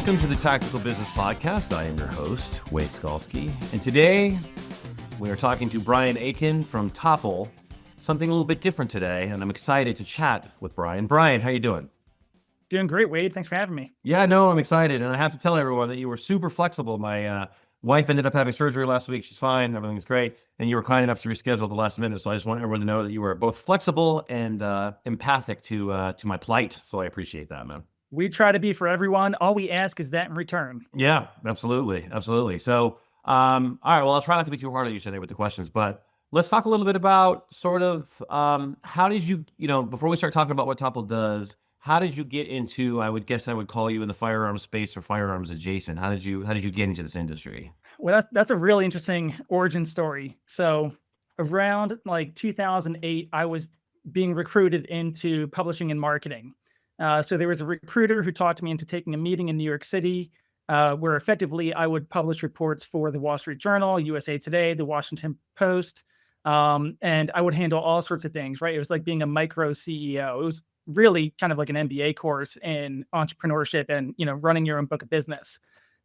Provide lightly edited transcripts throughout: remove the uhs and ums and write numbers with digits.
Welcome to the Tactical Business Podcast. I am your host, Wade Skalsky, and today we are talking to Brian Aitken from Topple. Something a little bit different today, and I'm excited to chat with Brian. Brian, how you doing? Doing great, Wade. Thanks for having me. Yeah, no, I'm excited, and I have to tell everyone that you were super flexible. My wife ended up having surgery last week. She's fine. Everything's great, and you were kind enough to reschedule at the last minute. So I just want everyone to know that you were both flexible and empathic to my plight. So I appreciate that, man. We try to be for everyone. All we ask is that in return. Yeah, absolutely. Absolutely. So, all right, well, I'll try not to be too hard on you today with the questions, but let's talk a little bit about sort of how did you, before we start talking about what Topple does, how did you get into, I would guess I would call you in the firearms space or firearms adjacent. How did you get into this industry? Well, that's a really interesting origin story. So around like 2008, I was being recruited into publishing and marketing. So there was a recruiter who talked me into taking a meeting in New York City, where effectively I would publish reports for the Wall Street Journal, USA Today, the Washington Post, and I would handle all sorts of things, right? It was like being a micro CEO. It was really kind of like an MBA course in entrepreneurship and, running your own book of business.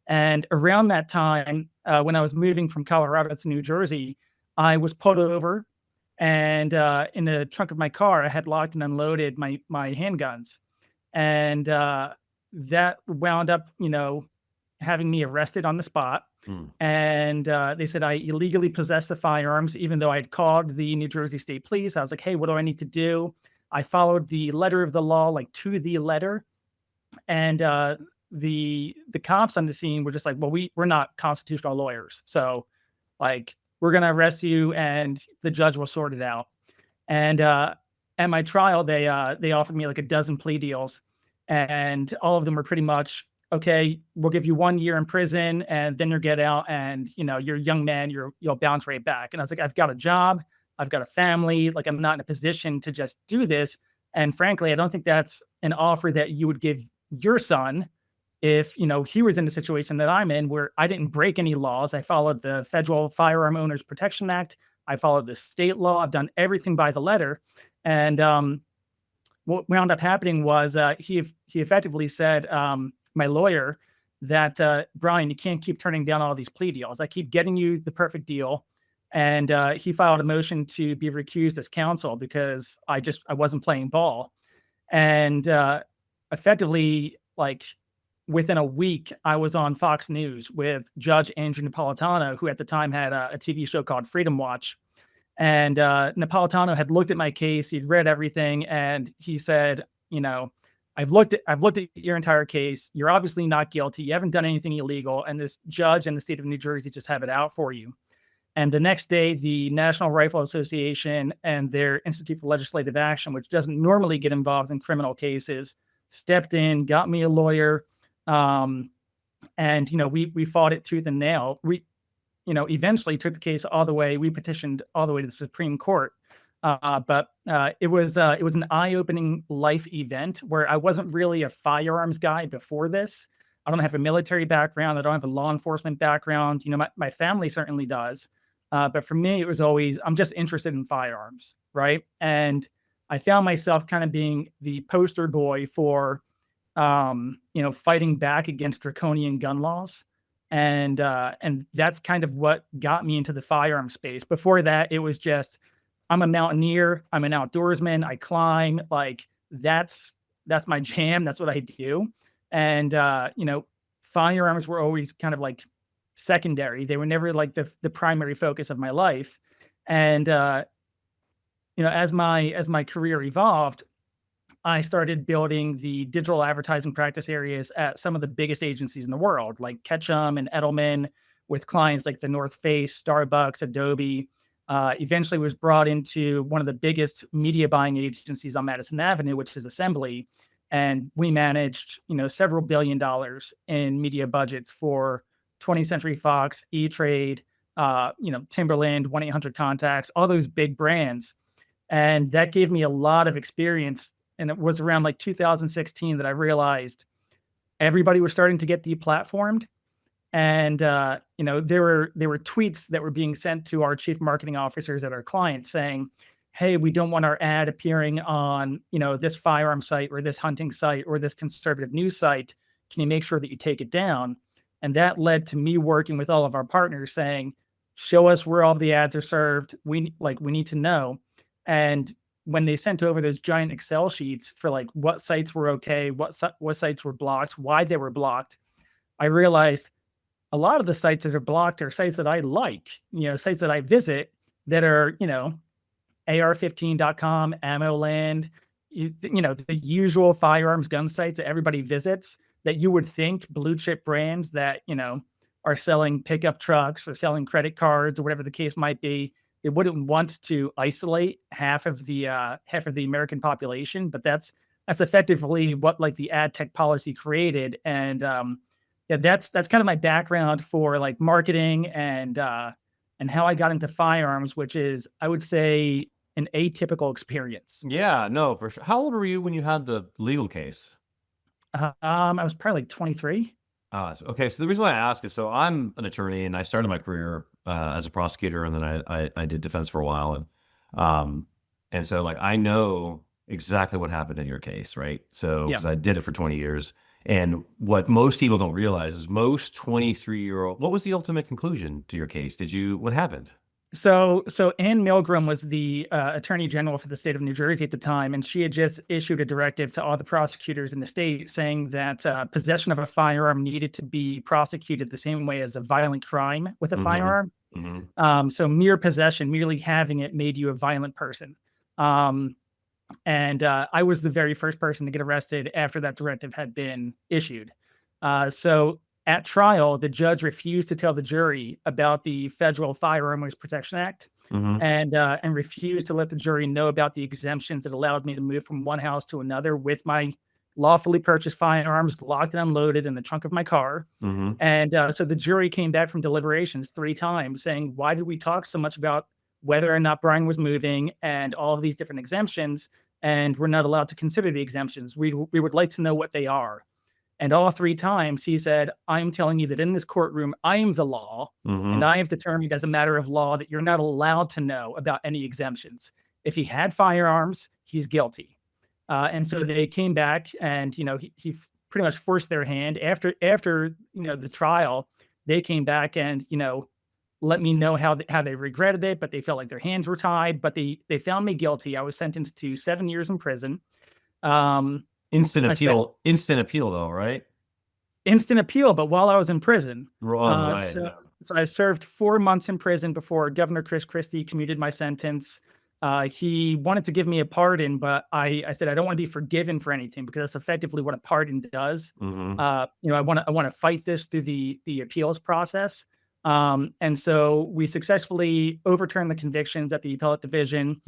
And around that time, when I was moving from Colorado to New Jersey, I was pulled over, and in the trunk of my car, I had locked and unloaded my handguns. And that wound up, having me arrested on the spot. And they said I illegally possessed the firearms, even though I had called the New Jersey State Police. I was like, hey, what do I need to do? I followed the letter of the law, like to the letter. And the cops on the scene were just like, well, we're not constitutional lawyers. So like, we're going to arrest you and the judge will sort it out. And at my trial, they offered me like a dozen plea deals, and all of them were pretty much, okay, we'll give you 1 year in prison and then you'll get out, and you're a young man, you'll bounce right back. And I was like, I've got a job, I've got a family, like I'm not in a position to just do this. And frankly, I don't think that's an offer that you would give your son if he was in the situation that I'm in, where I didn't break any laws. I followed the Federal Firearm Owners Protection Act. I followed the state law. I've done everything by the letter. And what wound up happening was he effectively said, my lawyer, that Brian, you can't keep turning down all these plea deals. I keep getting you the perfect deal. And he filed a motion to be recused as counsel because I wasn't playing ball. And effectively, like within a week, I was on Fox News with Judge Andrew Napolitano, who at the time had a TV show called Freedom Watch. And Napolitano had looked at my case. He'd read everything, and he said, I've looked at your entire case. You're obviously not guilty. You haven't done anything illegal, and this judge in the state of New Jersey just have it out for you. And the next day, the National Rifle Association and their Institute for Legislative Action, which doesn't normally get involved in criminal cases, stepped in, got me a lawyer, and we fought it tooth and nail. We eventually took the case all the way. We petitioned all the way to the Supreme Court. But it was an eye-opening life event where I wasn't really a firearms guy before this. I don't have a military background. I don't have a law enforcement background. My family certainly does. But for me, it was always, I'm just interested in firearms, right? And I found myself kind of being the poster boy for, fighting back against draconian gun laws. And that's kind of what got me into the firearm space. Before that, it was just, I'm a mountaineer, I'm an outdoorsman, I climb, like that's my jam, that's what I do. And firearms were always kind of like secondary. They were never like the primary focus of my life. And as my career evolved, I started building the digital advertising practice areas at some of the biggest agencies in the world, like Ketchum and Edelman, with clients like the North Face, Starbucks, Adobe. Eventually was brought into one of the biggest media buying agencies on Madison Avenue, which is Assembly. And we managed, several $1 billion in media budgets for 20th Century Fox, E-Trade, Timberland, 1-800-CONTACTS, all those big brands. And that gave me a lot of experience. And it was around like 2016 that I realized everybody was starting to get deplatformed. And, there were tweets that were being sent to our chief marketing officers at our clients saying, hey, we don't want our ad appearing on, this firearm site or this hunting site or this conservative news site. Can you make sure that you take it down? And that led to me working with all of our partners saying, show us where all the ads are served. We need to know. And when they sent over those giant Excel sheets for like what sites were okay, what sites were blocked, why they were blocked, I realized a lot of the sites that are blocked are sites that I like, sites that I visit that are, AR15.com, AmmoLand, the usual firearms gun sites that everybody visits that you would think blue chip brands that, are selling pickup trucks or selling credit cards or whatever the case might be. They wouldn't want to isolate half of the American population, but that's effectively what like the ad tech policy created. And yeah, that's kind of my background for like marketing and how I got into firearms, which is, I would say, an atypical experience. Yeah, no, for sure. How old were you when you had the legal case? I was probably like 23. Okay. So the reason why I ask is, so I'm an attorney and I started my career as a prosecutor, and then I did defense for a while, and so like I know exactly what happened in your case, right? So Yeah. because I did it for 20 years, and what most people don't realize is most 23-year-old. What was the ultimate conclusion to your case? What happened? So Ann Milgram was the attorney general for the state of New Jersey at the time, and she had just issued a directive to all the prosecutors in the state saying that possession of a firearm needed to be prosecuted the same way as a violent crime with a firearm. So mere possession, merely having it, made you a violent person. And I was the very first person to get arrested after that directive had been issued. So at trial, the judge refused to tell the jury about the Federal Firearms Protection Act, and refused to let the jury know about the exemptions that allowed me to move from one house to another with my lawfully purchased firearms locked and unloaded in the trunk of my car. And so the jury came back from deliberations 3 times saying, why did we talk so much about whether or not Brian was moving and all of these different exemptions, and we're not allowed to consider the exemptions? We would like to know what they are. And all 3 times he said, I'm telling you that in this courtroom, I am the law, and I have determined as a matter of law that you're not allowed to know about any exemptions. If he had firearms, he's guilty. And so they came back, and he pretty much forced their hand. After the trial, they came back and let me know how they regretted it, but they felt like their hands were tied. But they found me guilty. I was sentenced to 7 years in prison. Instant appeal though, right? Instant appeal, but while I was in prison. Right. So I served 4 months in prison before Governor Chris Christie commuted my sentence. He wanted to give me a pardon, but I said I don't want to be forgiven for anything, because that's effectively what a pardon does. I want to fight this through the appeals process. And so we successfully overturned the convictions at the appellate division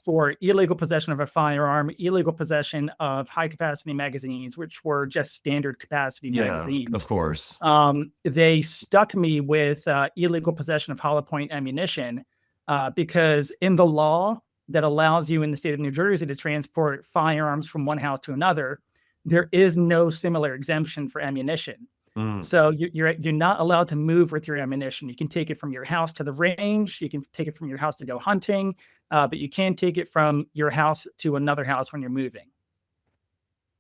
for illegal possession of a firearm, illegal possession of high capacity magazines, which were just standard capacity magazines. Of course. They stuck me with illegal possession of hollow point ammunition, because in the law that allows you in the state of New Jersey to transport firearms from one house to another, there is no similar exemption for ammunition. So you're not allowed to move with your ammunition. You can take it from your house to the range. You can take it from your house to go hunting, but you can't take it from your house to another house when you're moving.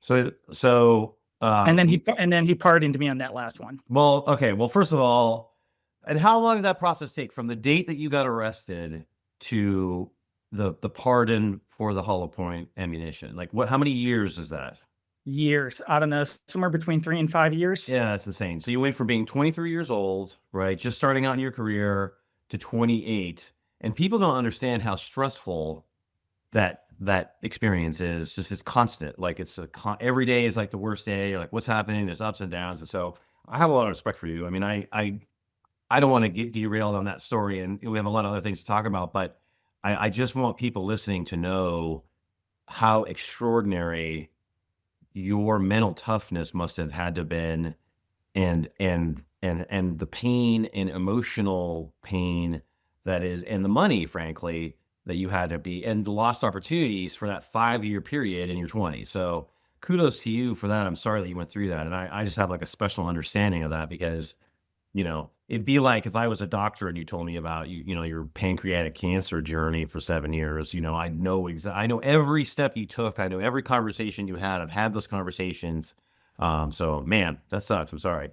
And then he pardoned me on that last one. Well, okay. Well, first of all, and how long did that process take from the date that you got arrested to the pardon for the hollow point ammunition? Like how many years is that? Years. I don't know, somewhere between 3 and 5 years. Yeah, that's insane. So you went from being 23 years old, right, just starting out in your career, to 28, and people don't understand how stressful that experience is. Just it's constant. Like it's every day is like the worst day. You're like, what's happening? There's ups and downs, and so I have a lot of respect for you. I mean, I don't want to get derailed on that story, and we have a lot of other things to talk about, but I just want people listening to know how extraordinary your mental toughness must have had to been, and the pain and emotional pain that is, and the money, frankly, that you had to be, and the lost opportunities for that 5-year period in your 20s. So kudos to you for that. I'm sorry that you went through that. And I just have like a special understanding of that, because, it'd be like if I was a doctor and you told me about your pancreatic cancer journey for 7 years. I know every step you took. I know every conversation you had. I've had those conversations. So man, that sucks. I'm sorry.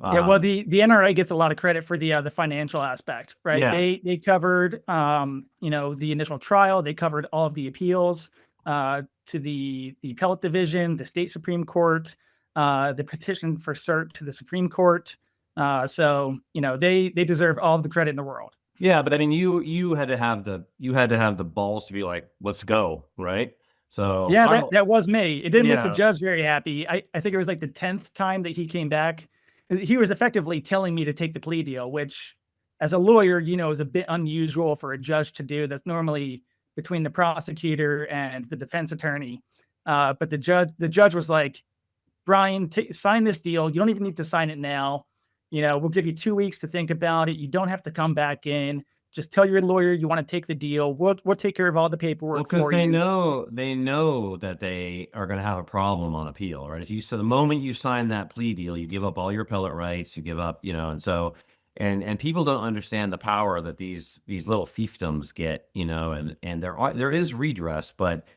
Yeah, well, the NRA gets a lot of credit for the financial aspect, right? Yeah. They covered the initial trial, they covered all of the appeals to the appellate division, the state Supreme Court, the petition for cert to the Supreme Court. So they deserve all of the credit in the world. Yeah, but I mean, you had to have the balls to be like, let's go, right? So Yeah, all right, that was me. It didn't make the yeah, judge very happy. I think it was like the 10th time that he came back. He was effectively telling me to take the plea deal, which as a lawyer, is a bit unusual for a judge to do. That's normally between the prosecutor and the defense attorney. But the judge was like, Brian, sign this deal. You don't even need to sign it now. We'll give you 2 weeks to think about it. You don't have to come back in. Just tell your lawyer you want to take the deal. We'll take care of all the well, paperwork because for you. they know that they are going to have a problem on appeal, right? So the moment you sign that plea deal, you give up all your appellate rights, you give up, and so and people don't understand the power that these little fiefdoms get, and there is redress, but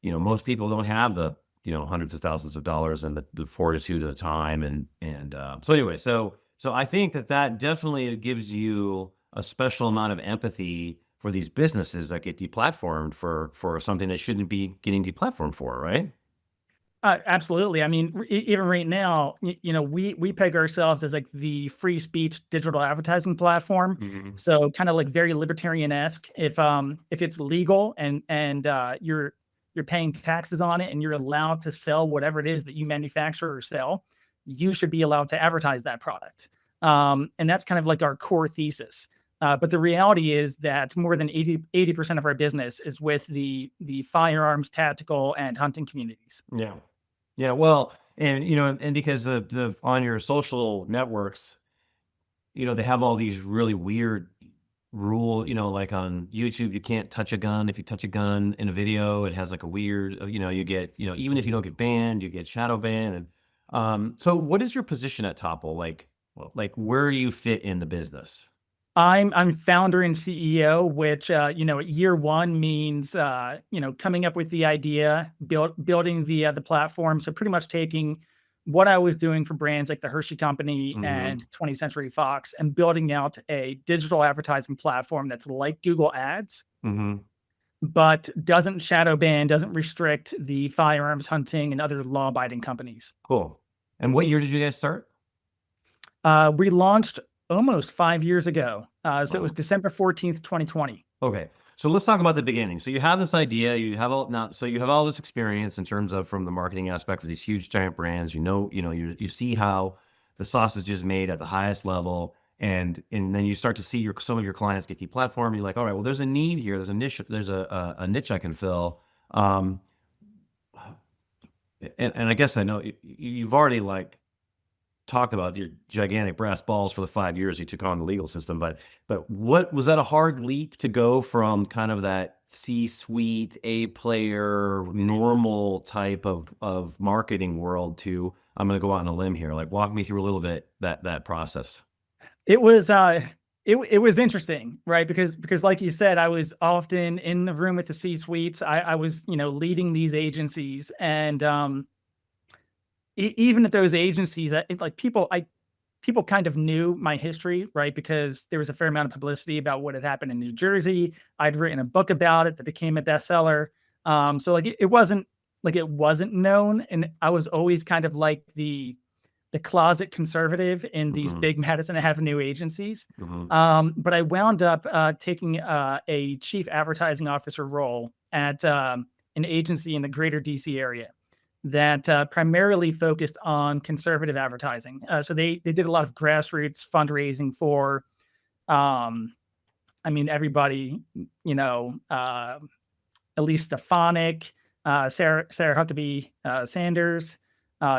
most people don't have the hundreds of thousands of dollars and the fortitude of the time, and so anyway, so I think that definitely gives you a special amount of empathy for these businesses that get deplatformed for something they shouldn't be getting deplatformed for, right? Absolutely. I mean, even right now, we peg ourselves as like the free speech digital advertising platform. Mm-hmm. So kind of like very libertarian-esque. If it's legal and you're paying taxes on it and you're allowed to sell whatever it is that you manufacture or sell, you should be allowed to advertise that product. And that's kind of like our core thesis. But the reality is that more than 80% of our business is with the firearms, tactical, and hunting communities. Yeah. Yeah, well, and because the on your social networks, they have all these really weird like on YouTube, you can't touch a gun. If you touch a gun in a video, it has like a weird, you get, even if you don't get banned, you get shadow banned. And so what is your position at Topple? Like where do you fit in the business? I'm founder and CEO, which year one means coming up with the idea, building the platform. So pretty much taking what I was doing for brands like the Hershey Company Mm-hmm. and 20th Century Fox and building out a digital advertising platform that's like Google Ads, Mm-hmm. but doesn't shadow ban, doesn't restrict the firearms, hunting, and other law-abiding companies. Cool. And what year did you guys start? We launched almost 5 years ago. So it was Wow. December 14th, 2020. Okay. So let's talk about the beginning. So you have this idea, you have all this experience in terms of from the marketing aspect for these huge giant brands. You see how the sausage is made at the highest level, and then you start to see some of your clients get deplatformed. You're like, all right, well, there's a need here. There's a niche I can fill. And I guess I know you've already like talked about your gigantic brass balls for the 5 years you took on the legal system, but what was that a hard leap to go from kind of that C-suite, A player, normal type of marketing world to I'm going to go out on a limb here? Like walk me through a little bit that process. It was it was interesting, right? Because like you said, I was often in the room with the C-suites. I was leading these agencies, and even at those agencies, people kind of knew my history, right? Because there was a fair amount of publicity about what had happened in New Jersey. I'd written a book about it that became a bestseller. So like it wasn't known, and I was always kind of like the closet conservative in these Mm-hmm. big Madison Avenue agencies. Mm-hmm. But I wound up taking a chief advertising officer role at an agency in the greater DC area that primarily focused on conservative advertising. So they did a lot of grassroots fundraising for, everybody, Elise Stefanik, Sarah Huckabee Sanders,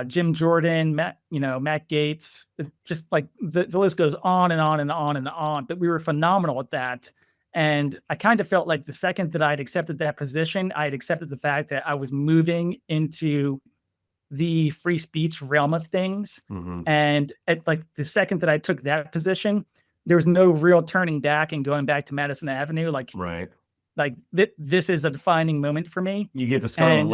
Jim Jordan, Matt Gates, just like the list goes on and on and on and on. But we were phenomenal at that. And I kind of felt like the second that I'd accepted that position, I had accepted the fact that I was moving into the free speech realm of things. Mm-hmm. And at like the second that I took that position, there was no real turning back and going back to Madison Avenue. Right. This is a defining moment for me. You get the scarlet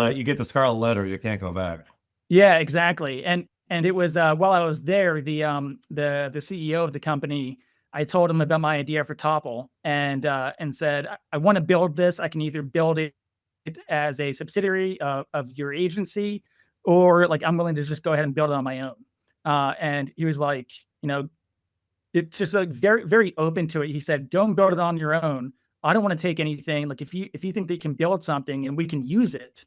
letter. You can't go back. Yeah, exactly. And it was while I was there, the CEO of the company, I told him about my idea for Topple and said, I want to build this. I can either build it as a subsidiary of your agency, or like I'm willing to just go ahead and build it on my own. And he was like, you know, it's just like very, very open to it. He said, "Go and build it on your own. I don't want to take anything. Like if you think that you can build something and we can use it,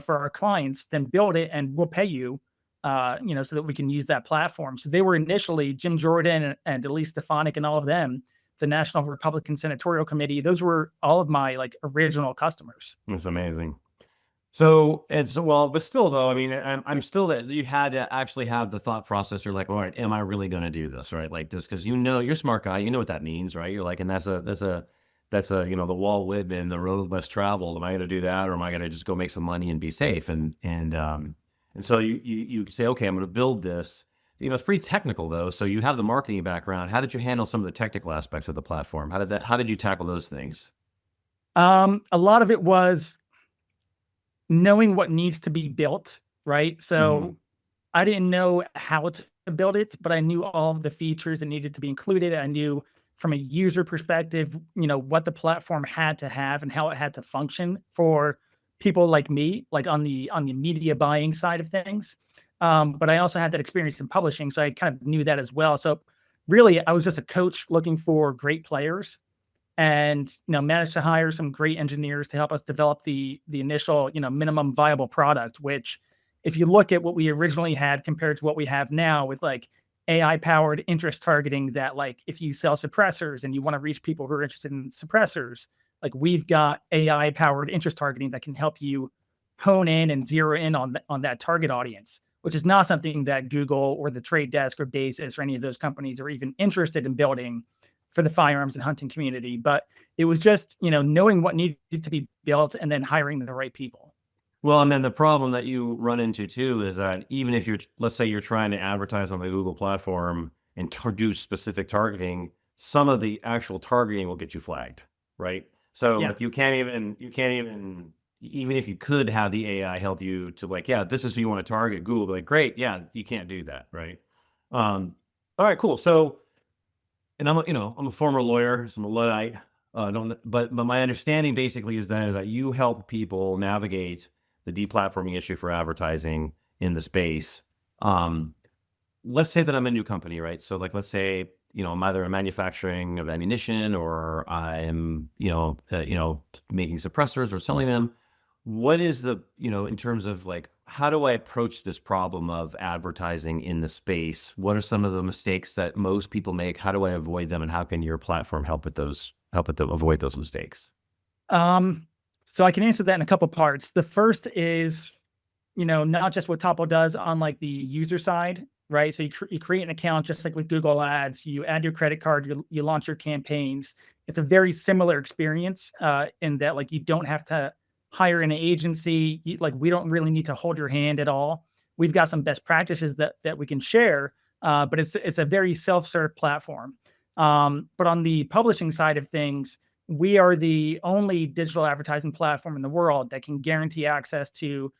for our clients, then build it and we'll pay you, so that we can use that platform." So they were initially Jim Jordan and Elise Stefanik and all of them, the National Republican Senatorial Committee. Those were all of my like original customers. That's amazing. So, and so, well, but still though, I mean, I'm still that you had to actually have the thought process. You're like, all right, am I really going to do this? Right. Like this, cause you're a smart guy, you know what that means, right? You're like, and that's a, the Walt Whitman, the road less traveled. Am I going to do that? Or am I going to just go make some money and be safe? And so you say, okay, I'm going to build this. It's pretty technical though. So you have the marketing background. How did you handle some of the technical aspects of the platform? How did you tackle those things? A lot of it was knowing what needs to be built, right? Mhm. So I didn't know how to build it, but I knew all of the features that needed to be included. I knew from a user perspective, what the platform had to have and how it had to function for people like me, like on the media buying side of things. But I also had that experience in publishing, so I kind of knew that as well. So really, I was just a coach looking for great players and managed to hire some great engineers to help us develop the initial minimum viable product, which if you look at what we originally had compared to what we have now with like AI powered interest targeting, that like if you sell suppressors and you want to reach people who are interested in suppressors, like we've got AI powered interest targeting that can help you hone in and zero in on that target audience, which is not something that Google or the Trade Desk or Basis or any of those companies are even interested in building for the firearms and hunting community. But it was just, knowing what needed to be built and then hiring the right people. Well, and then the problem that you run into too is that even if let's say you're trying to advertise on the Google platform and do specific targeting, some of the actual targeting will get you flagged, right? So Yeah. like even if you could have the AI help you to like, yeah, this is who you want to target, Google will be like, great, yeah, you can't do that, right? All right, cool. So, and I'm a former lawyer, so I'm a Luddite. Don't, but my understanding basically is that you help people navigate the deplatforming issue for advertising in the space. Um, let's say that I'm a new company, right? So like, let's say, I'm either a manufacturing of ammunition or I'm, making suppressors or selling them. What is in terms of like, how do I approach this problem of advertising in the space? What are some of the mistakes that most people make? How do I avoid them? And how can your platform avoid those mistakes? Um, so I can answer that in a couple parts. The first is, not just what Topo does on like the user side, right? So you create an account just like with Google Ads, you add your credit card, you launch your campaigns. It's a very similar experience in that like you don't have to hire an agency. Like we don't really need to hold your hand at all. We've got some best practices that we can share, but it's a very self-serve platform. But on the publishing side of things, we are the only digital advertising platform in the world that can guarantee access to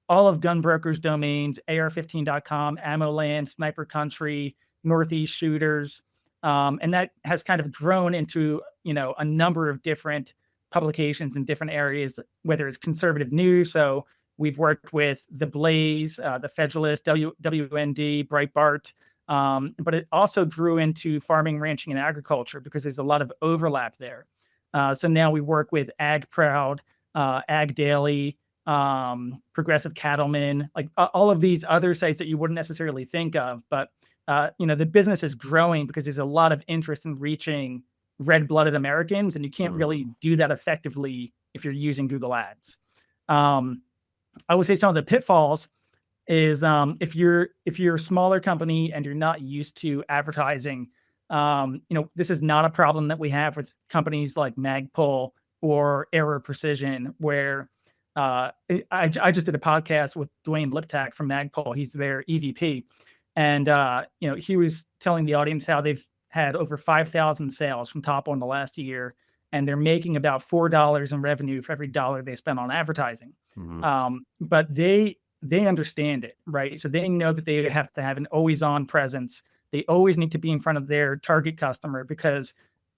all of Gunbroker's domains, AR15.com, AmmoLand, Sniper Country, Northeast Shooters. And that has kind of grown into, a number of different publications in different areas, whether it's conservative news. So we've worked with The Blaze, The Federalist, WND, Breitbart. But it also grew into farming, ranching, and agriculture because there's a lot of overlap there. So now we work with Ag Proud, Ag Daily, Progressive Cattlemen, like all of these other sites that you wouldn't necessarily think of. But the business is growing because there's a lot of interest in reaching red-blooded Americans, and you can't really do that effectively if you're using Google Ads. I would say some of the pitfalls is if you're a smaller company and you're not used to advertising, this is not a problem that we have with companies like Magpul or Error Precision, where I just did a podcast with Dwayne Liptak from Magpul. He's their EVP. And, he was telling the audience how they've had over 5,000 sales from Topple in the last year, and they're making about $4 in revenue for every dollar they spend on advertising. Mhm. But they they understand it, right? So they know that they have to have an always on presence. They always need to be in front of their target customer, because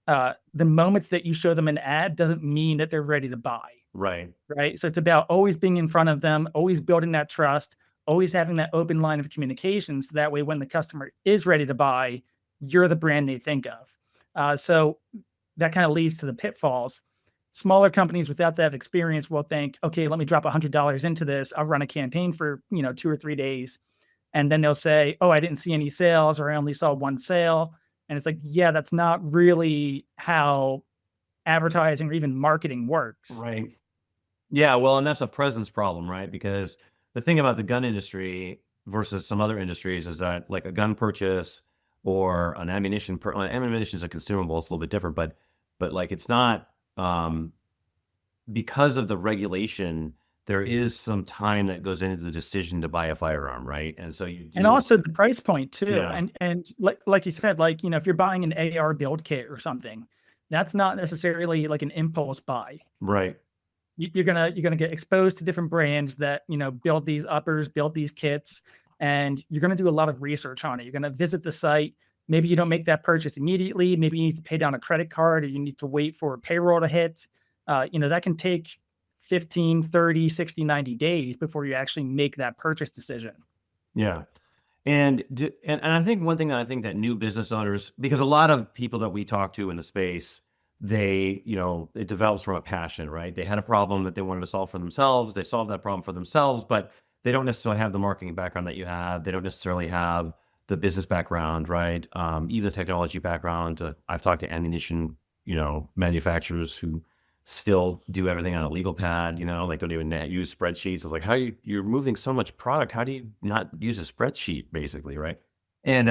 the moment that you show them an ad doesn't mean that they're ready to buy. Right. Right. So it's about always being in front of them, always building that trust, always having that open line of communication. So that way, when the customer is ready to buy, you're the brand they think of. So that kind of leads to the pitfalls. Smaller companies without that experience will think, okay, let me drop $100 into this. I'll run a campaign for 2 or 3 days. And then they'll say, oh, I didn't see any sales, or I only saw one sale. And it's like, yeah, that's not really how advertising or even marketing works. Right. Yeah, well, and that's a presence problem, right? Because the thing about the gun industry versus some other industries is that, like, a gun purchase or an ammunition, ammunition is a consumable, it's a little bit different, but like, it's not, because of the regulation, there is some time that goes into the decision to buy a firearm, right? And so And also the price point too. Yeah. And like you said, like, if you're buying an AR build kit or something, that's not necessarily like an impulse buy. Right. You're gonna get exposed to different brands that build these uppers, build these kits, and you're gonna do a lot of research on it. You're gonna visit the site. Maybe you don't make that purchase immediately. Maybe you need to pay down a credit card, or you need to wait for payroll to hit. That can take 15, 30, 60, 90 days before you actually make that purchase decision. Yeah. And I think one thing that I think that new business owners, because a lot of people that we talk to in the space, they, it develops from a passion, right? They had a problem that they wanted to solve for themselves. They solved that problem for themselves, but they don't necessarily have the marketing background that you have. They don't necessarily have the business background, right? Even the technology background. I've talked to ammunition, manufacturers who still do everything on a legal pad, like don't even use spreadsheets. I was like, you're moving so much product. How do you not use a spreadsheet, basically, right? And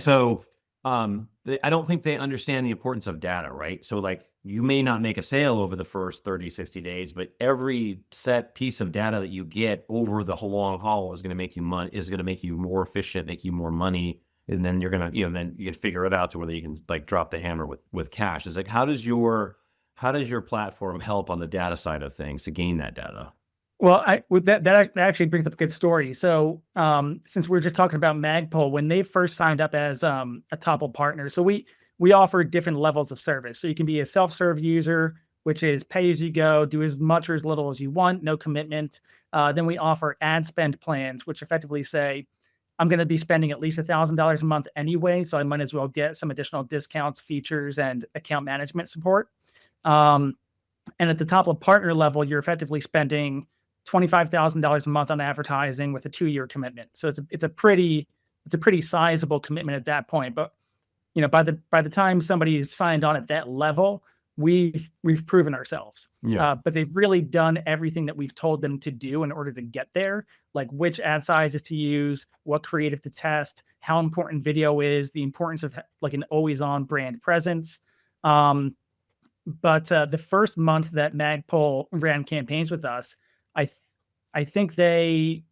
so I don't think they understand the importance of data, right? So, like, you may not make a sale over the first 30, 60 days, but every set piece of data that you get over the long haul is going to make you money, is going to make you more efficient, make you more money. And then you're going to, then you can figure it out to whether you can, like, drop the hammer with cash. It's like, how does your platform help on the data side of things to gain that data? Well, that actually brings up a good story. So, since we're just talking about Magpul, when they first signed up as a Topple partner, so we offer different levels of service. So you can be a self-serve user, which is pay as you go, do as much or as little as you want, no commitment. Then we offer ad spend plans, which effectively say, I'm going to be spending at least $1,000 a month anyway, so I might as well get some additional discounts, features, and account management support. And at the Topple partner level, you're effectively spending $25,000 a month on advertising with a 2-year commitment. So it's a pretty sizable commitment at that point. But by the time somebody's signed on at that level, we've proven ourselves. Yeah. But they've really done everything that we've told them to do in order to get there, like which ad sizes to use, what creative to test, how important video is, the importance of like an always on brand presence. But the first month that Magpul ran campaigns with us, I think they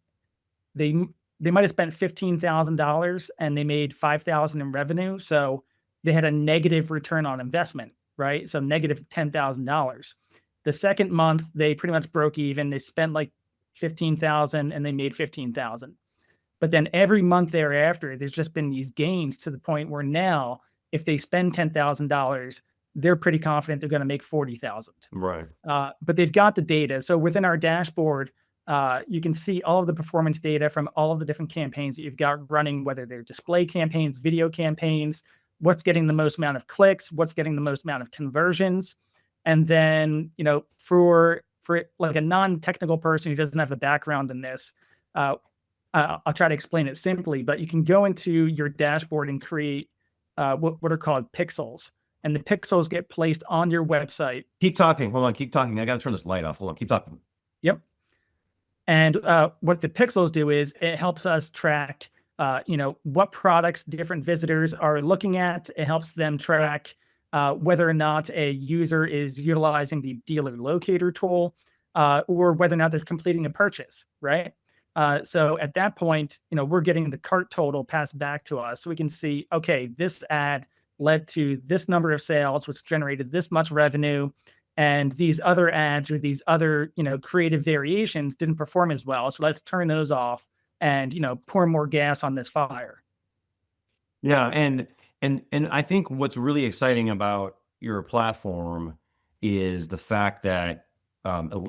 might have spent $15,000 and they made $5,000 in revenue. So they had a negative return on investment, right? So negative $10,000. The second month, they pretty much broke even. They spent like $15,000 and they made $15,000. But then every month thereafter, there's just been these gains to the point where now, if they spend $10,000, they're pretty confident they're going to make $40,000. Right. But they've got the data. So within our dashboard, you can see all of the performance data from all of the different campaigns that you've got running, whether they're display campaigns, video campaigns, what's getting the most amount of clicks, what's getting the most amount of conversions. And then, for like a non-technical person who doesn't have a background in this, I'll try to explain it simply, but you can go into your dashboard and create what are called pixels. And the pixels get placed on your website. Keep talking. Hold on. Keep talking. I got to turn this light off. Hold on. Keep talking. Yep. And what the pixels do is it helps us track, what products different visitors are looking at. It helps them track whether or not a user is utilizing the dealer locator tool or whether or not they're completing a purchase, right? So at that point, we're getting the cart total passed back to us. So we can see, okay, this ad led to this number of sales, which generated this much revenue. and these other ads or these other, creative variations didn't perform as well. So let's turn those off and, pour more gas on this fire. Yeah, and I think what's really exciting about your platform is the fact that,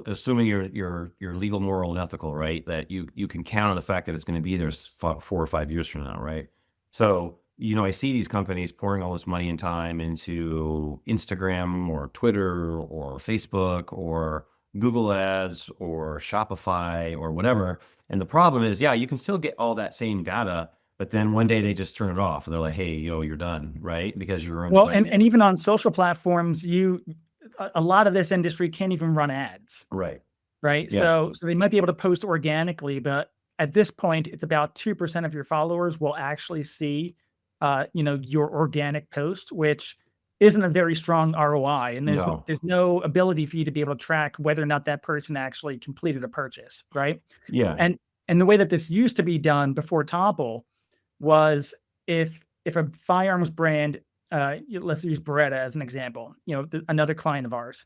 assuming you're legal, moral, and ethical, right? That you can count on the fact that it's going to be there 4 or 5 years from now, right? So, I see these companies pouring all this money and time into Instagram or Twitter or Facebook or Google Ads or Shopify or whatever. And the problem is, yeah, you can still get all that same data, but then one day they just turn it off and they're like, hey, you're done, right? Because you're Well, and even on social platforms, a lot of this industry can't even run ads, right. right? Yeah. So they might be able to post organically, but at this point, it's about 2% of your followers will actually see, your organic post, which isn't a very strong ROI. And No. there's no ability for you to be able to track whether or not that person actually completed a purchase, right? Yeah. And the way that this used to be done before Topple was if a firearms brand, let's use Beretta as an example, another client of ours,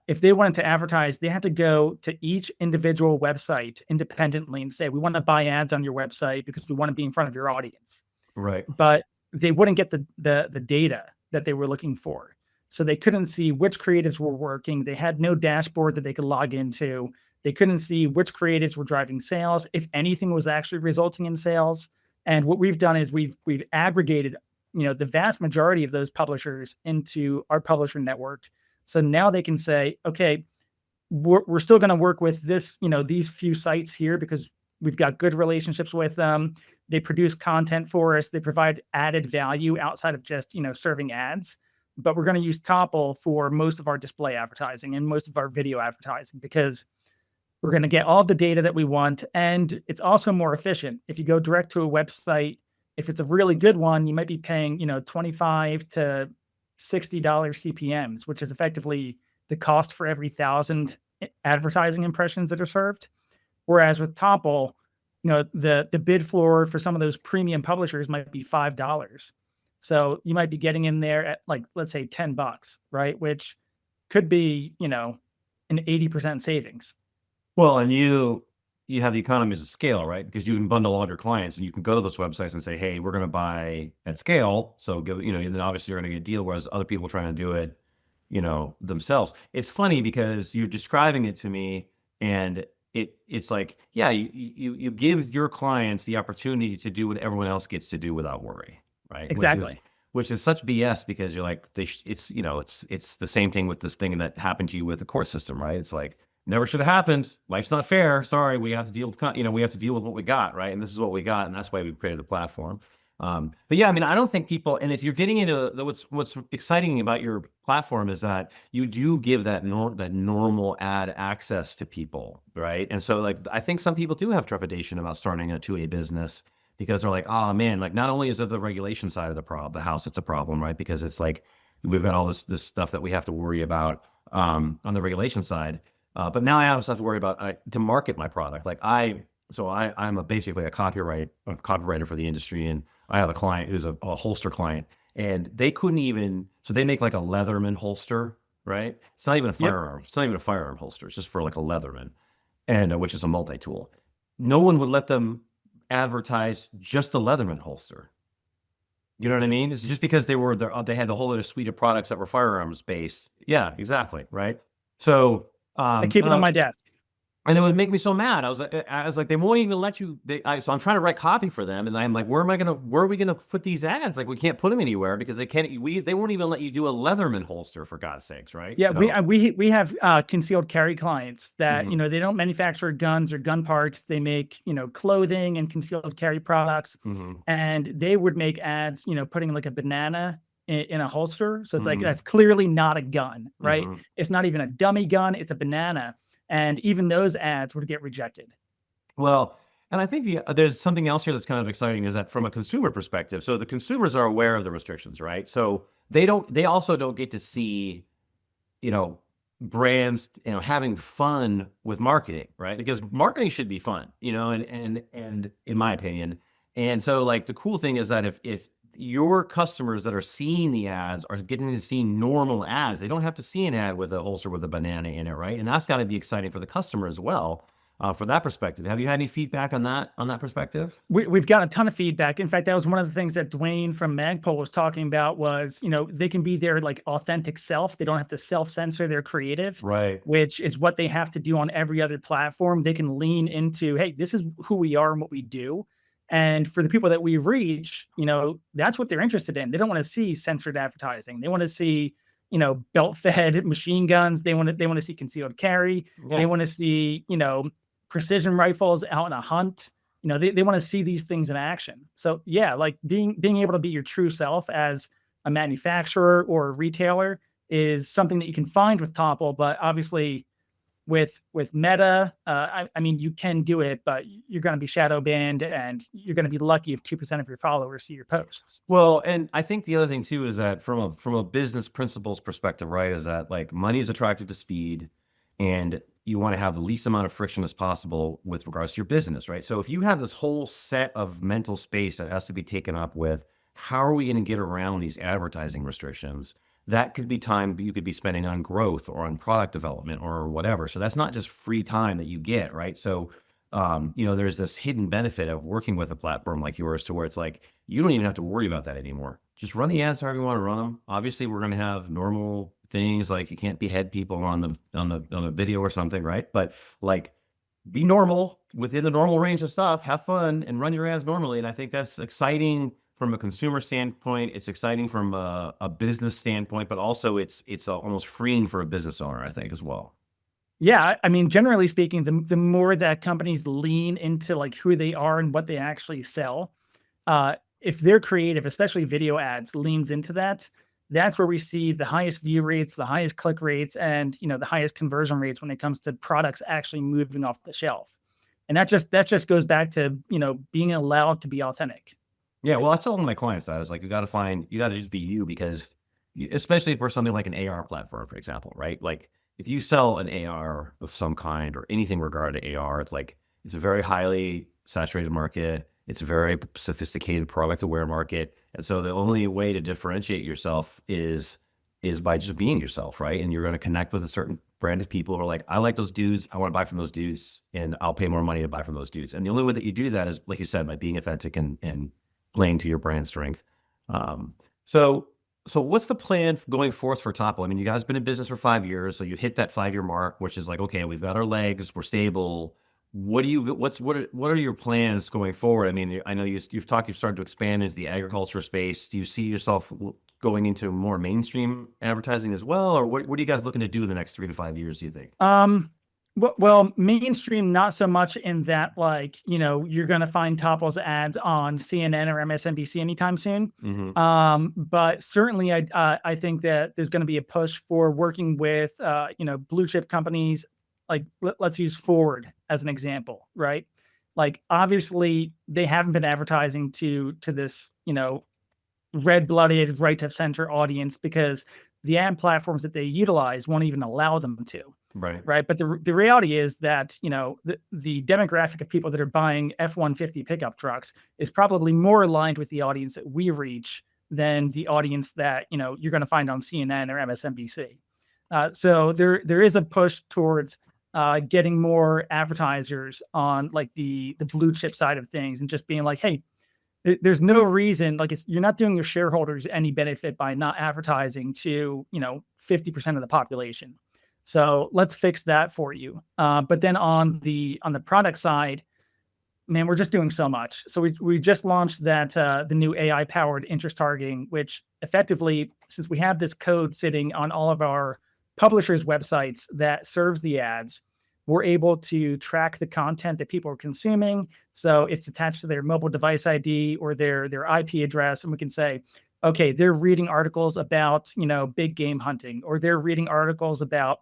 if they wanted to advertise, they had to go to each individual website independently and say, we want to buy ads on your website because we want to be in front of your audience. Right. But they wouldn't get the data that they were looking for. So they couldn't see which creatives were working. They had no dashboard that they could log into. They couldn't see which creatives were driving sales, if anything was actually resulting in sales. And what we've done is we've aggregated, the vast majority of those publishers into our publisher network. So now they can say, okay, we're still going to work with this, these few sites here because we've got good relationships with them. They produce content for us. They provide added value outside of just, serving ads. But we're going to use Topple for most of our display advertising and most of our video advertising because we're going to get all the data that we want. And it's also more efficient. If you go direct to a website, if it's a really good one, you might be paying, $25 to $60 CPMs, which is effectively the cost for every 1,000 advertising impressions that are served. Whereas with Topple, the bid floor for some of those premium publishers might be $5. So you might be getting in there at let's say $10, right? Which could be, an 80% savings. Well, and you have the economies of scale, right? Because you can bundle all your clients and you can go to those websites and say, hey, we're going to buy at scale. So, then obviously you're going to get a deal, whereas other people trying to do it, themselves. It's funny because you're describing it to me and it's like, yeah, you give your clients the opportunity to do what everyone else gets to do without worry, right? Exactly. Which is such BS because you're like, it's the same thing with this thing that happened to you with the court system, right? It's like, never should have happened. Life's not fair. Sorry, we have to deal with, we have to deal with what we got, right? And this is what we got, and that's why we created the platform. But yeah, I don't think people, and if you're getting into what's exciting about your platform is that you do give that normal ad access to people, right? And so I think some people do have trepidation about starting a 2A business because they're like, oh man, not only is it the regulation side of the house, it's a problem, right? Because it's like, we've got all this stuff that we have to worry about on the regulation side. But now I also have to worry about to market my product. I'm basically a copywriter for the industry, and I have a client who's a holster client, and they couldn't even. So they make a Leatherman holster, right? It's not even a firearm. Yep. It's not even a firearm holster. It's just for a Leatherman, and which is a multi-tool. No one would let them advertise just the Leatherman holster. You know what I mean? It's just because they had the whole other suite of products that were firearms based. Yeah, exactly, right. So. I keep it on my desk. And it would make me so mad. I was like, they won't even let you. So I'm trying to write copy for them, and I'm like, where are we gonna put these ads? We can't put them anywhere because they can't. They won't even let you do a Leatherman holster for God's sakes, right? Yeah, we have concealed carry clients that they don't manufacture guns or gun parts. They make clothing and concealed carry products, and they would make ads, putting a banana in a holster. So it's that's clearly not a gun, right? It's not even a dummy gun. It's a banana. And even those ads would get rejected. Well, and I think there's something else here that's kind of exciting is that from a consumer perspective, so the consumers are aware of the restrictions, right? So they also don't get to see, brands, having fun with marketing, right? Because marketing should be fun, and in my opinion. And so the cool thing is that if your customers that are seeing the ads are getting to see normal ads. They don't have to see an ad with a holster with a banana in it, right? And that's got to be exciting for the customer as well, for that perspective. Have you had any feedback on that perspective? We've got a ton of feedback. In fact, that was one of the things that Dwayne from Magpul was talking about was, they can be their like authentic self. They don't have to self-censor their creative, Right. which is what they have to do on every other platform. They can lean into, hey, this is who we are and what we do. And for the people that we reach, that's what they're interested in. They don't want to see censored advertising. They want to see, belt-fed machine guns. They want to see concealed carry. Yeah. They want to see, precision rifles out in a hunt. They want to see these things in action. So yeah, like being able to be your true self as a manufacturer or a retailer is something that you can find with Topple, but obviously with Meta, I mean, you can do it, but you're going to be shadow banned and you're going to be lucky if 2% of your followers see your posts. Well, and I think the other thing too is that from a business principles perspective, right, is that like money is attracted to speed, and you want to have the least amount of friction as possible with regards to your business, right? So if you have this whole set of mental space that has to be taken up with how are we going to get around these advertising restrictions, that could be time you could be spending on growth or on product development or whatever. So that's not just free time that you get, right? So, there's this hidden benefit of working with a platform like yours to where it's like, you don't even have to worry about that anymore. Just run the ads however you want to run them. Obviously, we're going to have normal things like you can't behead people on the video or something, right? But like, be normal within the normal range of stuff, have fun and run your ads normally. And I think that's exciting from a consumer standpoint. It's exciting from a business standpoint, but also it's almost freeing for a business owner, I think, as well. Yeah, I mean, generally speaking, the more that companies lean into like who they are and what they actually sell, if they're creative, especially video ads, leans into that, that's where we see the highest view rates, the highest click rates, and the highest conversion rates when it comes to products actually moving off the shelf. And that just goes back to being allowed to be authentic. Yeah, well, I tell my clients that is like you got to just be you, because especially for something like an AR platform, for example, right? Like if you sell an AR of some kind or anything regarding to AR, it's a very highly saturated market. It's a very sophisticated product aware market. And so the only way to differentiate yourself is by just being yourself, right? And you're going to connect with a certain brand of people who are like, I like those dudes. I want to buy from those dudes, and I'll pay more money to buy from those dudes. And the only way that you do that is, like you said, by being authentic and playing to your brand strength. So what's the plan going forth for Topple? I mean, you guys have been in business for 5 years, so you hit that 5-year mark, which is like, okay, we've got our legs, we're stable. What are your plans going forward? I mean, I know you've started to expand into the agriculture space. Do you see yourself going into more mainstream advertising as well, or what are you guys looking to do in the next 3 to 5 years, do you think? Well, mainstream, not so much in that, like, you're going to find Topple's ads on CNN or MSNBC anytime soon. Mm-hmm. But certainly I think that there's going to be a push for working with, blue chip companies. Like let's use Ford as an example, right? Like obviously they haven't been advertising to this, red-blooded right of center audience because the ad platforms that they utilize won't even allow them to. Right. But the reality is that, the demographic of people that are buying F-150 pickup trucks is probably more aligned with the audience that we reach than the audience that, you're going to find on CNN or MSNBC. So there is a push towards getting more advertisers on like the blue chip side of things and just being like, hey, there's no reason, like you're not doing your shareholders any benefit by not advertising to, 50% of the population. So let's fix that for you. But then on the product side, man, we're just doing so much. So we just launched that the new AI powered interest targeting, which effectively, since we have this code sitting on all of our publishers' websites that serves the ads, we're able to track the content that people are consuming. So it's attached to their mobile device ID or their IP address, and we can say, okay, they're reading articles about big game hunting, or they're reading articles about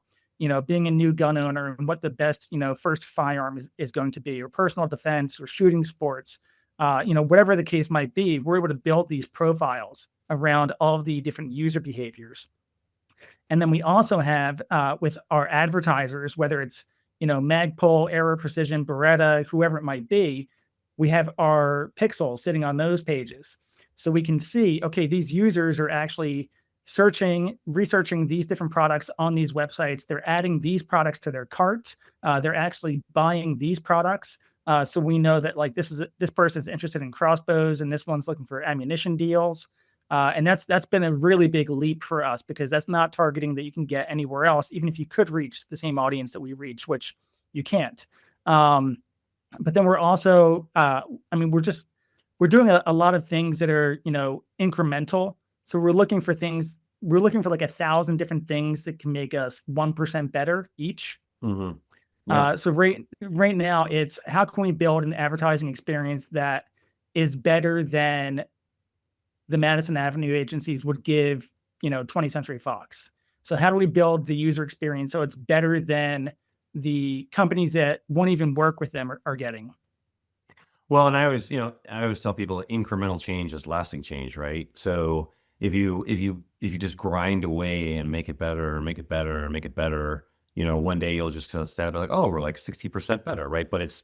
being a new gun owner and what the best, first firearm is going to be, or personal defense or shooting sports, whatever the case might be. We're able to build these profiles around all of the different user behaviors. And then we also have with our advertisers, whether it's, Magpul, Arrow Precision, Beretta, whoever it might be, we have our pixels sitting on those pages. So we can see, okay, these users are actually researching these different products on these websites. They're adding these products to their cart. They're actually buying these products. So we know that like this person's interested in crossbows and this one's looking for ammunition deals. And that's been a really big leap for us because that's not targeting that you can get anywhere else, even if you could reach the same audience that we reach, which you can't. But then we're also, we're doing a lot of things that are, incremental. So we're looking for like 1,000 different things that can make us 1% better each. Mm-hmm. Yeah. So right now it's how can we build an advertising experience that is better than the Madison Avenue agencies would give, 20th Century Fox. So how do we build the user experience so it's better than the companies that won't even work with them are getting? Well, and I always tell people incremental change is lasting change, right? So if you just grind away and make it better, make it better, make it better, one day you'll just stand like, oh, we're like 60% better, right? But it's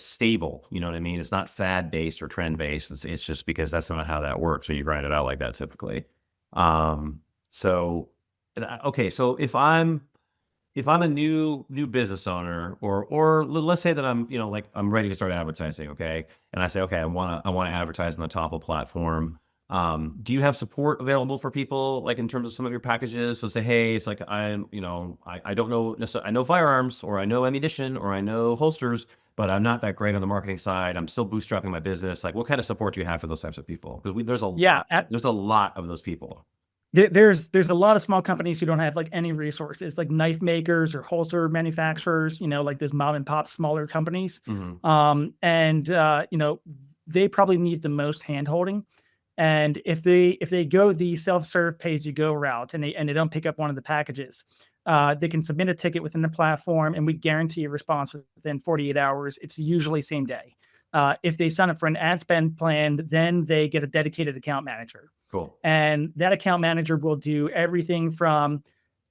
stable. You know what I mean? It's not fad based or trend based. It's just because that's not how that works. So you grind it out like that typically. So if I'm a new business owner, or let's say that I'm I'm ready to start advertising, okay, and I say, okay, I want to advertise on the Topple platform. Do you have support available for people like in terms of some of your packages? So say, hey, it's like I don't know necessarily. I know firearms, or I know ammunition, or I know holsters, but I'm not that great on the marketing side. I'm still bootstrapping my business. Like, what kind of support do you have for those types of people? Because there's a lot of those people. There's a lot of small companies who don't have like any resources, like knife makers or holster manufacturers, like those mom and pop smaller companies. Mm-hmm. They probably need the most handholding. And if they go the self-serve pay-as-you-go route and they don't pick up one of the packages, they can submit a ticket within the platform and we guarantee a response within 48 hours. It's usually same day. If they sign up for an ad spend plan, then they get a dedicated account manager. Cool. And that account manager will do everything from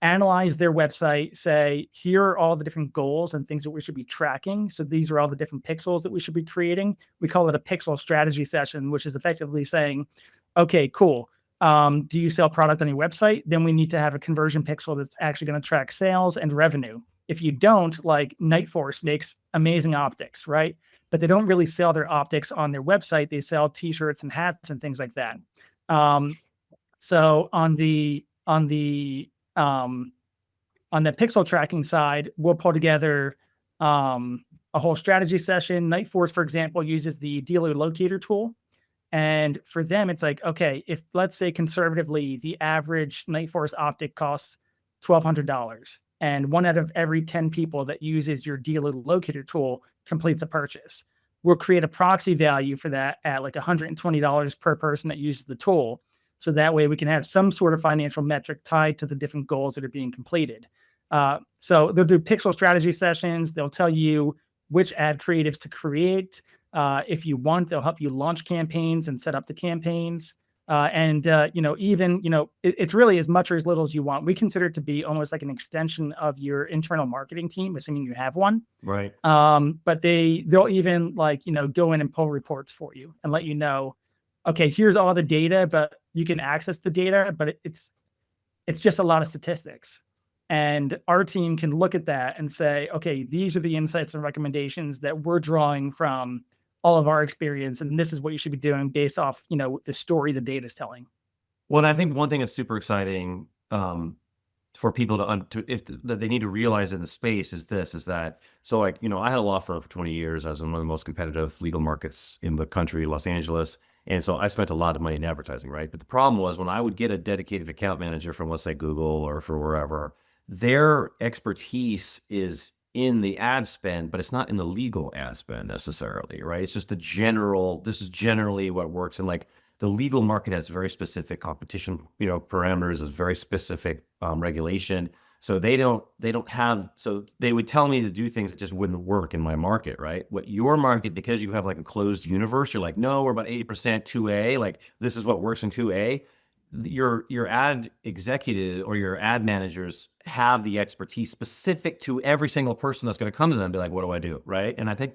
analyze their website, say, here are all the different goals and things that we should be tracking. So these are all the different pixels that we should be creating. We call it a pixel strategy session, which is effectively saying, okay, cool. Do you sell product on your website? Then we need to have a conversion pixel that's actually going to track sales and revenue. If you don't, like Night Force makes amazing optics, right? But they don't really sell their optics on their website. They sell t-shirts and hats and things like that. So on the pixel tracking side, we'll pull together a whole strategy session. Night Force, for example, uses the dealer locator tool. And for them, it's like, okay, if let's say conservatively, the average Night Force optic costs $1,200 and 1 out of every 10 people that uses your dealer locator tool completes a purchase. We'll create a proxy value for that at like $120 per person that uses the tool. So that way we can have some sort of financial metric tied to the different goals that are being completed. So they'll do pixel strategy sessions. They'll tell you which ad creatives to create. If you want, they'll help you launch campaigns and set up the campaigns. It's really as much or as little as you want. We consider it to be almost like an extension of your internal marketing team, assuming you have one. Right. But they'll even go in and pull reports for you and let you know, okay, here's all the data, but you can access the data, but it's just a lot of statistics. And our team can look at that and say, okay, these are the insights and recommendations that we're drawing from all of our experience. And this is what you should be doing based off, the story the data is telling. Well, and I think one thing that's super exciting for people that they need to realize in the space is that, so I had a law firm for 20 years. I was in one of the most competitive legal markets in the country, Los Angeles. And so I spent a lot of money in advertising, right? But the problem was when I would get a dedicated account manager from, let's say, Google or for wherever, their expertise is in the ad spend, but it's not in the legal ad spend necessarily, right? It's just this is generally what works. And like the legal market has very specific competition, parameters, is very specific regulation. So they would tell me to do things that just wouldn't work in my market, right? What your market, because you have like a closed universe, you're like, no, we're about 80% 2A, like this is what works in 2A. Your ad executive or your ad managers have the expertise specific to every single person that's going to come to them and be like, what do I do? Right. And I think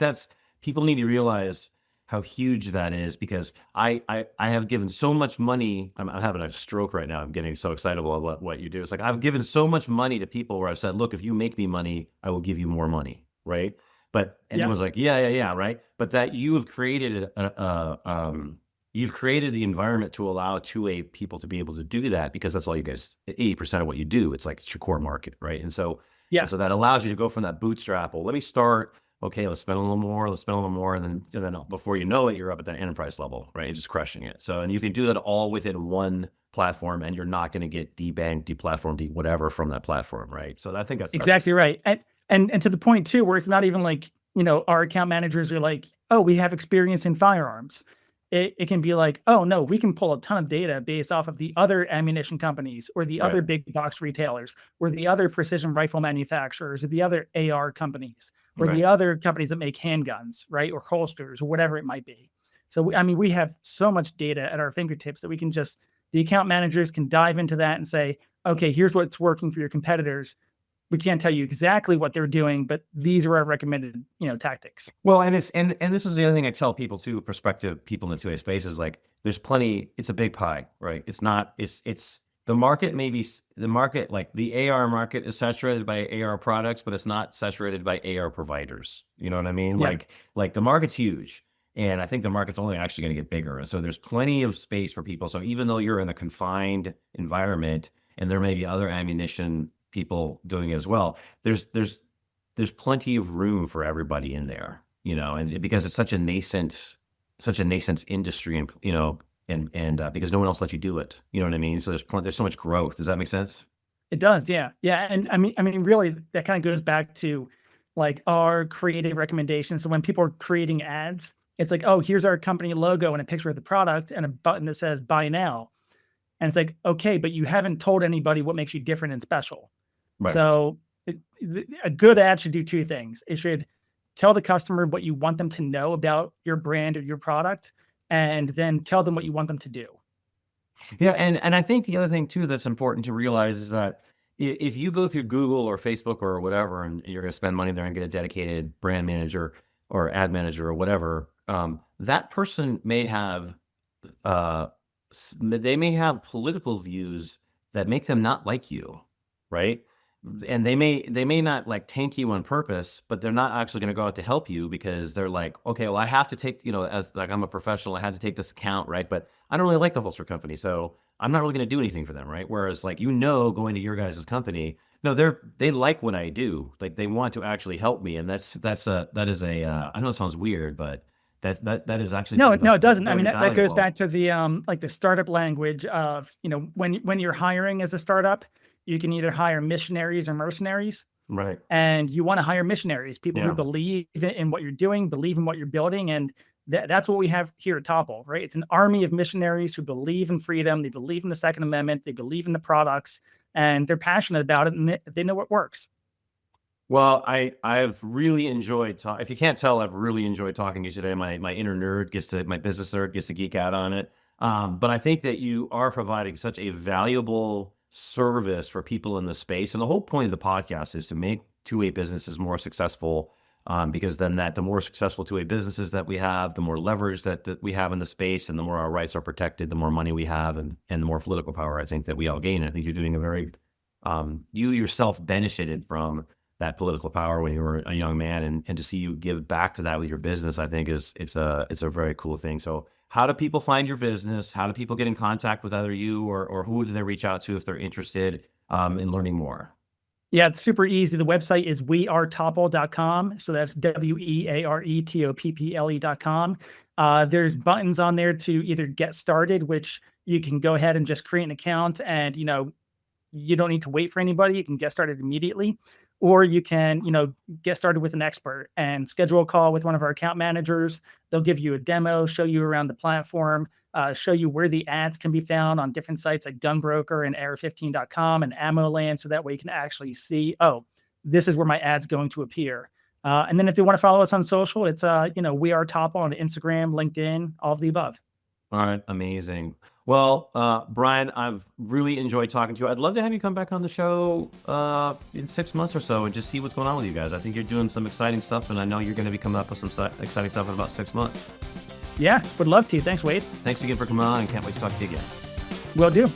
people need to realize how huge that is, because I have given so much money. I'm having a stroke right now. I'm getting so excited about what you do. It's like I've given so much money to people where I've said, look, if you make me money, I will give you more money, right? But Yeah. everyone's like, yeah, right. But that you have created you've created the environment to allow 2A people to be able to do that, because that's all you guys, 80% of what you do. It's like it's your core market, right? And so Yeah. that allows you to go from that bootstrap. Well, let me start. Okay, let's spend a little more. Let's spend a little more, and then before you know it, you're up at that enterprise level, right? You're just crushing it. So, and you can do that all within one platform, and you're not going to get debanked, deplatformed, whatever from that platform, right? So I think that's Exactly right. And to the point too, where it's not even like, our account managers are like, oh, we have experience in firearms. It can be like, oh no, we can pull a ton of data based off of the other ammunition companies or the right, other big box retailers or the other precision rifle manufacturers or the other AR companies or the right. other companies that make handguns, right? Or holsters or whatever it might be. So, I mean, we have so much data at our fingertips that we can just, the account managers can dive into that and say, okay, here's what's working for your competitors. We can't tell you exactly what they're doing, but these are our recommended, tactics. Well, and this is the other thing I tell people too, prospective people in the 2A space, is like, there's plenty. It's a big pie, right? It's not. It's the market. Maybe the market, like the AR market, is saturated by AR products, but it's not saturated by AR providers. You know what I mean? Yeah. Like the market's huge, and I think the market's only actually going to get bigger. And so there's plenty of space for people. So even though you're in a confined environment, and there may be other ammunition people doing it as well, there's plenty of room for everybody in there, and because it's such a nascent industry, and because no one else lets you do it, you know what I mean? So there's so much growth. Does that make sense? It does, yeah, yeah, and I mean, really, that kind of goes back to like our creative recommendations. So when people are creating ads, it's like, oh, here's our company logo and a picture of the product and a button that says "Buy Now," and it's like, okay, but you haven't told anybody what makes you different and special. Right. So a good ad should do two things. It should tell the customer what you want them to know about your brand or your product, and then tell them what you want them to do. Yeah, and I think the other thing too that's important to realize is that if you go through Google or Facebook or whatever, and you're going to spend money there and get a dedicated brand manager or ad manager or whatever, that person may have they may have political views that make them not like you, right? And they may not like tank you on purpose, but they're not actually going to go out to help you, because they're like, okay, well, I have to take, as like I'm a professional, I had to take this account, right? But I don't really like the holster company, so I'm not really going to do anything for them, right? Whereas like, going to your guys' company, no, they like what I do, like they want to actually help me, and that is a I know it sounds weird, but that is actually No, something no, that's it doesn't. I very mean, that goes valuable. back to the like the startup language of, when you're hiring as a startup, you can either hire missionaries or mercenaries. Right. And you want to hire missionaries, people who Yeah. believe in what you're doing, believe in what you're building. And that's what we have here at Topple, right? It's an army of missionaries who believe in freedom. They believe in the Second Amendment. They believe in the products, and they're passionate about it, and they know what works. Well, I've really enjoyed if you can't tell, I've really enjoyed talking to you today. My inner nerd my business nerd gets to geek out on it. But I think that you are providing such a valuable service for people in the space. And the whole point of the podcast is to make 2A businesses more successful. Because then the more successful 2A businesses that we have, the more leverage that we have in the space, and the more our rights are protected, the more money we have, and the more political power I think that we all gain. I think you're doing you yourself benefited from that political power when you were a young man, and to see you give back to that with your business, I think it's a very cool thing. So how do people find your business? How do people get in contact with either you, or who do they reach out to if they're interested in learning more? Yeah, it's super easy. The website is wearetopple.com. So that's wearetopple.com. There's buttons on there to either get started, which you can go ahead and just create an account, and you don't need to wait for anybody. You can get started immediately. Or you can, get started with an expert and schedule a call with one of our account managers. They'll give you a demo, show you around the platform, show you where the ads can be found on different sites like Gunbroker and AR15.com and AmmoLand. So that way you can actually see, oh, this is where my ad's going to appear. And then if they want to follow us on social, it's, we are Topple on Instagram, LinkedIn, all of the above. All right. Amazing. Well, Brian, I've really enjoyed talking to you. I'd love to have you come back on the show in 6 months or so and just see what's going on with you guys. I think you're doing some exciting stuff, and I know you're going to be coming up with some exciting stuff in about 6 months. Yeah, would love to. Thanks, Wade. Thanks again for coming on, and can't wait to talk to you again. Will do.